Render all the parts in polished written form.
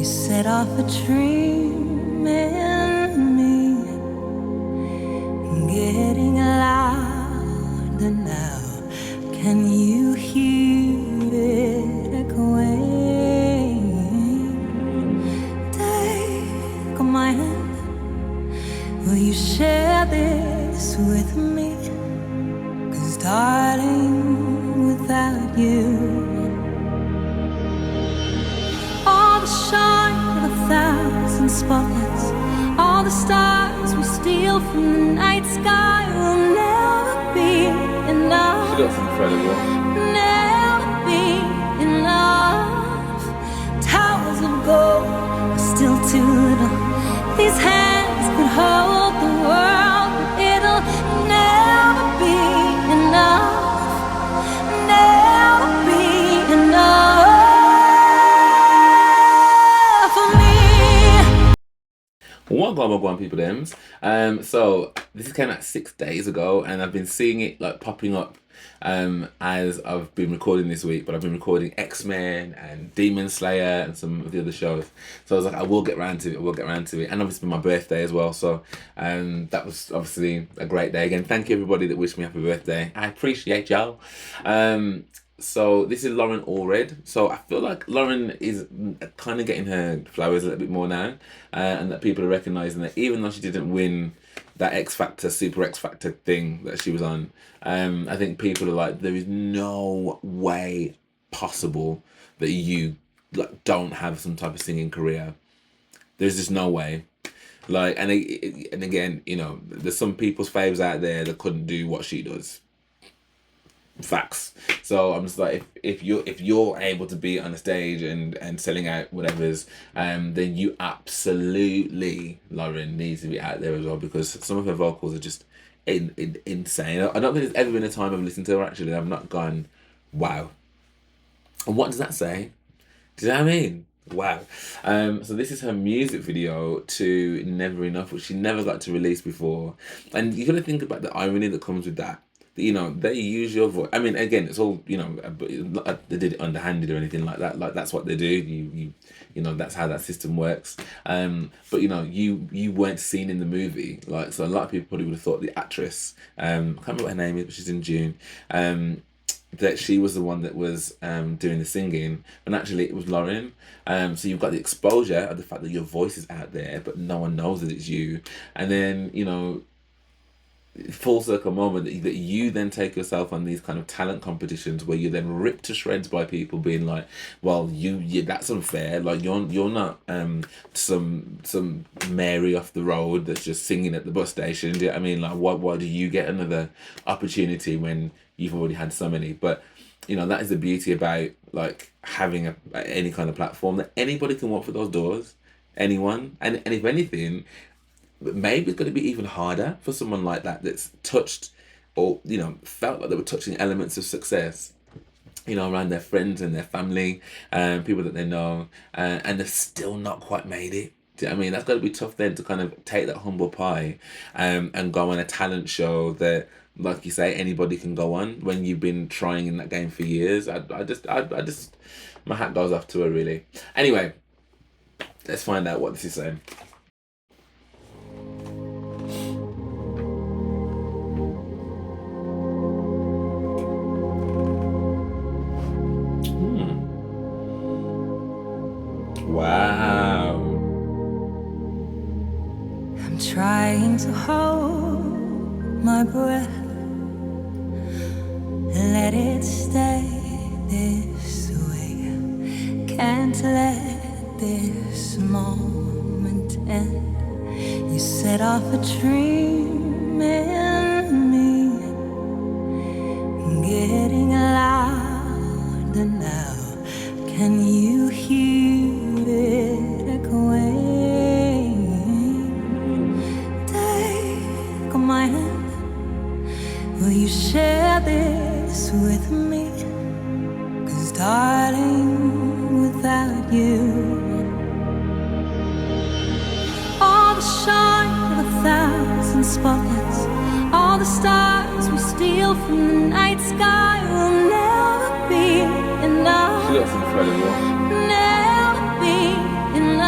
You set off a dream in me, getting louder now. Can you hear it echoing? Take my hand. Will you share this with me? 'Cause darling, without you, all the shine of 1,000 spotlights, all the stars we steal from the night sky will never be enough. She looks incredible. Never be enough. Towers of gold are still too little. These hands could hold the world, but it'll never be enough. Never be enough for me. What going people thems? So this came out 6 days ago, and I've been seeing it like popping up as I've been recording this week, but I've been recording X-Men and Demon Slayer and some of the other shows. So I was like, I will get round to it, and obviously my birthday as well. So that was obviously a great day. Again, thank you everybody that wished me happy birthday. I appreciate y'all. So this is Loren Allred. So I feel like Loren is kind of getting her flowers a little bit more now, and that people are recognising that even though she didn't win that X Factor, Super X Factor thing that she was on, I think people are like, there is no way possible that you like don't have some type of singing career. There's just no way. Like, and again, you know, there's some people's faves out there that couldn't do what she does. Facts. So I'm just like, if you're able to be on a stage and selling out whatever's, then you absolutely, Loren, needs to be out there as well, because some of her vocals are just insane. I don't think there's ever been a time I've listened to her actually I've not gone, wow. And what does that say? Do you know what I mean? Wow. So this is her music video to Never Enough, which she never got to release before. And you got to think about the irony that comes with that. You know, they use your voice. I mean, again, it's all, you know, they did it underhanded or anything like that. Like, that's what they do. You know, that's how that system works. But, you know, you weren't seen in the movie. Like, so a lot of people probably would have thought the actress, I can't remember what her name is, but she's in June, that she was the one that was doing the singing, and actually it was Loren. So you've got the exposure of the fact that your voice is out there, but no one knows that it's you. And then, you know, full circle moment that you then take yourself on these kind of talent competitions where you're then ripped to shreds by people being like, well, you that's unfair. Like, you're not some Mary off the road that's just singing at the bus station. Do you know what I mean? Like, why do you get another opportunity when you've already had so many? But you know, that is the beauty about like having any kind of platform, that anybody can walk through those doors, anyone. And if anything, maybe it's going to be even harder for someone like that that's touched, or, you know, felt like they were touching elements of success, you know, around their friends and their family, people that they know, and they've still not quite made it. Do you know what I mean? That's got to be tough then to kind of take that humble pie and go on a talent show that, like you say, anybody can go on when you've been trying in that game for years. I just, my hat goes off to her, really. Anyway, let's find out what this is saying. Wow. I'm trying to hold my breath, let it stay this way. Can't let this moment end. You set off a dream in me, getting louder now. Can you hear it echoing? Take my hand. Will you share this with me? 'Cause darling, without you, all the shine of 1,000 spotlights, all the stars we steal from the night sky will never be enough. She looks incredible. Never be enough.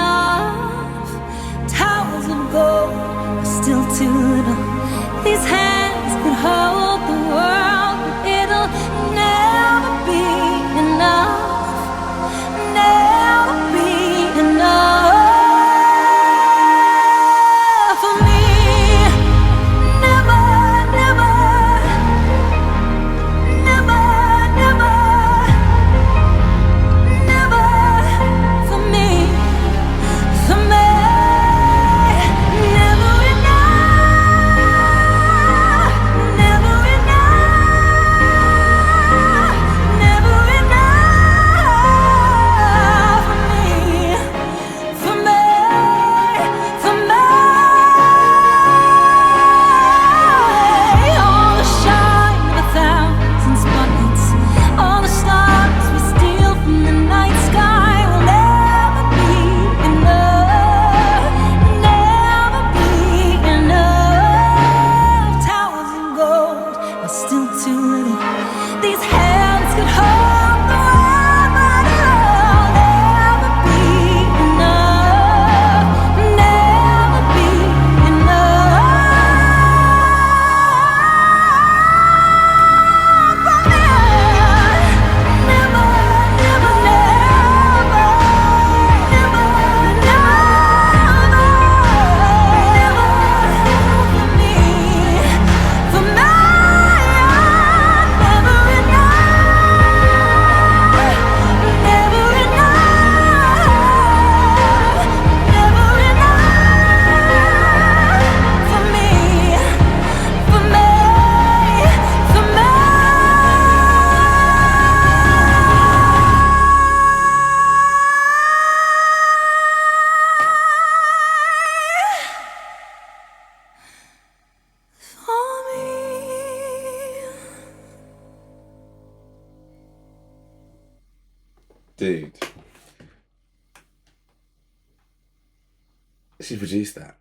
She produced that.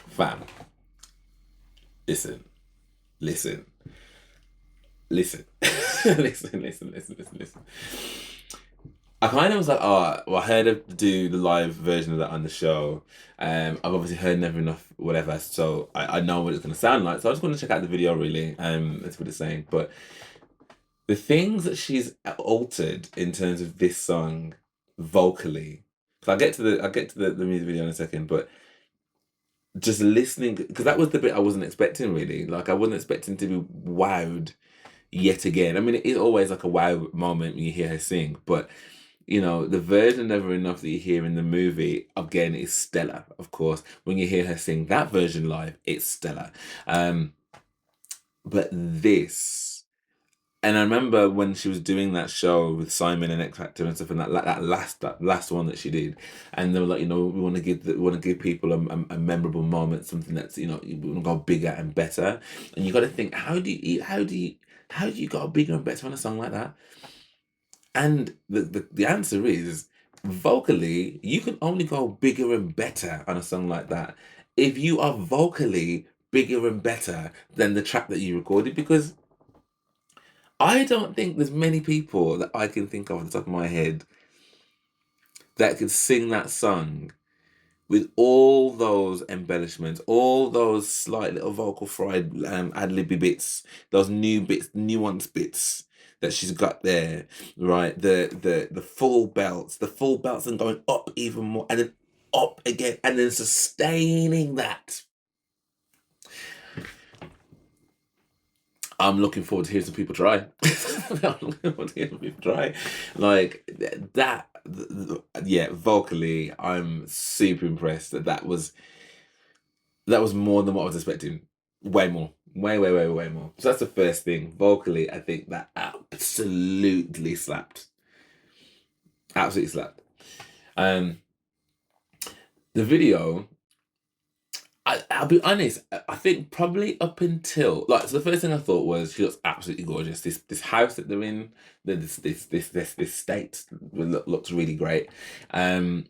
Fam. Listen. Listen. Listen. Listen. I kind of was like, oh, well, I heard her do the live version of that on the show. I've obviously heard Never Enough, whatever, so I know what it's going to sound like. So I just want to check out the video, really. That's what it's saying. But the things that she's altered in terms of this song vocally, so I'll get to the music video in a second, but just listening, because that was the bit I wasn't expecting, really. Like, I wasn't expecting to be wowed yet again. I mean, it is always like a wow moment when you hear her sing, but you know, the version Never Enough that you hear in the movie, again, is stellar, of course. When you hear her sing that version live, it's stellar. But this, and I remember when she was doing that show with Simon and X Factor and stuff, and that last one that she did, and they were like, you know, we want to give people a memorable moment, something that's, you know, you want to go bigger and better, and you got to think, how do you go bigger and better on a song like that? And the answer is, vocally, you can only go bigger and better on a song like that if you are vocally bigger and better than the track that you recorded, because I don't think there's many people that I can think of off the top of my head that could sing that song with all those embellishments, all those slight little vocal fried ad-libby bits, those nuanced bits that she's got there, right? The full belts and going up even more, and then up again, and then sustaining that. I'm looking forward to hearing some people try. Like that, yeah, vocally, I'm super impressed that was more than what I was expecting. Way more. Way more. So that's the first thing. Vocally, I think that absolutely slapped. Absolutely slapped. The video, I'll be honest, I think probably up until, like, so the first thing I thought was she looks absolutely gorgeous. This house that they're in, this state looks really great. And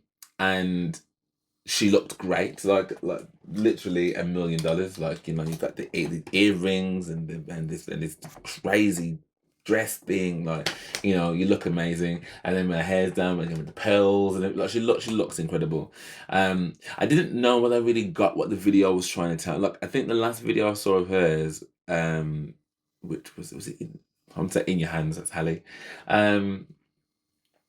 she looked great, like literally $1 million. Like, you know, you've got the earrings and this crazy dress thing, like, you know, you look amazing. And then my hair's down and with the pearls, and like she looks incredible. I didn't know whether I really got what the video was trying to tell. Like, I think the last video I saw of hers, which was it I'm saying In Your Hands, that's Halle.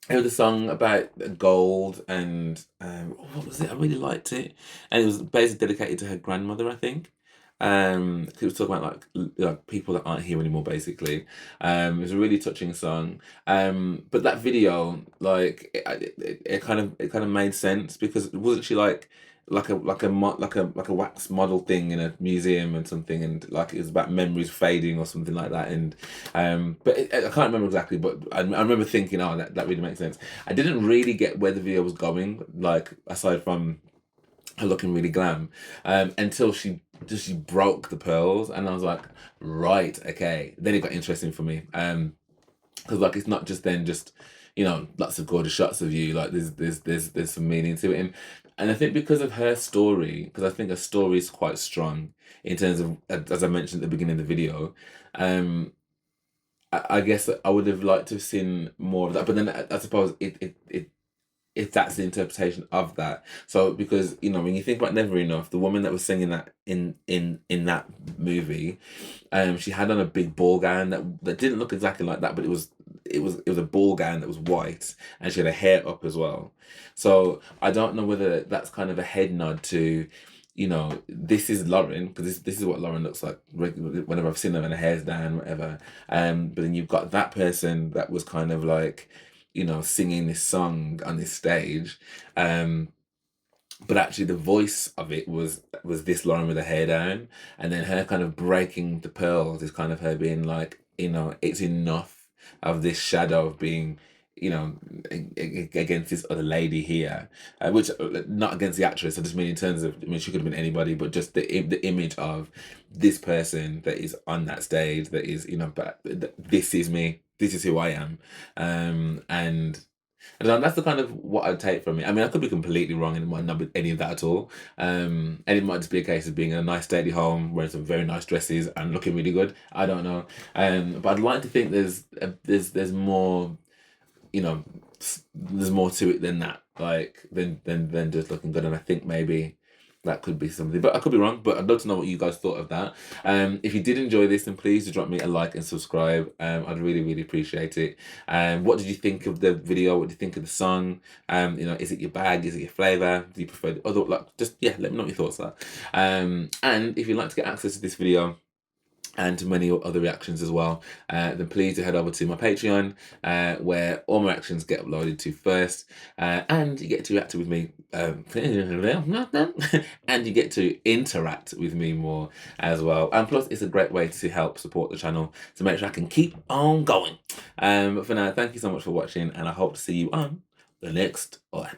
It was a song about gold, and what was it? I really liked it, and it was basically dedicated to her grandmother, I think. It was talking about like people that aren't here anymore, basically. It was a really touching song. But that video, like, it kind of made sense, because wasn't she like a wax model thing in a museum and something, and like it was about memories fading or something like that, and but I can't remember exactly, but I remember thinking, oh, that really makes sense. I didn't really get where the video was going, like, aside from her looking really glam, until she broke the pearls, and I was like, right, okay, then it got interesting for me, because like, it's not just you know, lots of gorgeous shots of you, like there's some meaning to it, and I think because of her story, because I think her story is quite strong in terms of, as I mentioned at the beginning of the video, I guess I would have liked to have seen more of that, but then I suppose if that's the interpretation of that. So, because, you know, when you think about Never Enough, the woman that was singing that in that movie, she had on a big ball gown that didn't look exactly like that, but it was a ball gown that was white, and she had her hair up as well. So I don't know whether that's kind of a head nod to, you know, this is Loren, because this is what Loren looks like whenever I've seen her and her hair's down, whatever. But then you've got that person that was kind of like, you know, singing this song on this stage, but actually the voice of it was this Loren with her hair down, and then her kind of breaking the pearls is kind of her being like, you know, it's enough of this shadow of being, you know, against this other lady here, which, not against the actress, I just mean in terms of, I mean, she could have been anybody, but just the image of this person that is on that stage, that is, you know, but this is me. this is who I am. And that's the kind of what I'd take from it. I mean, I could be completely wrong and it might not be any of that at all. And it might just be a case of being in a nice, stately home, wearing some very nice dresses and looking really good. I don't know. But I'd like to think there's more, you know, there's more to it than that, like than just looking good. And I think maybe that could be something, but I could be wrong. But I'd love to know what you guys thought of that. If you did enjoy this, then please do drop me a like and subscribe. I'd really, really appreciate it. What did you think of the video? What do you think of the song? Is it your bag? Is it your flavor? Do you prefer the other? Like, just let me know what your thoughts are. And if you'd like to get access to this video and to many other reactions as well, then please do head over to my Patreon, where all my reactions get uploaded to first, and you get to react with me, and you get to interact with me more as well. And plus, it's a great way to help support the channel to make sure I can keep on going. But for now, thank you so much for watching, and I hope to see you on the next one.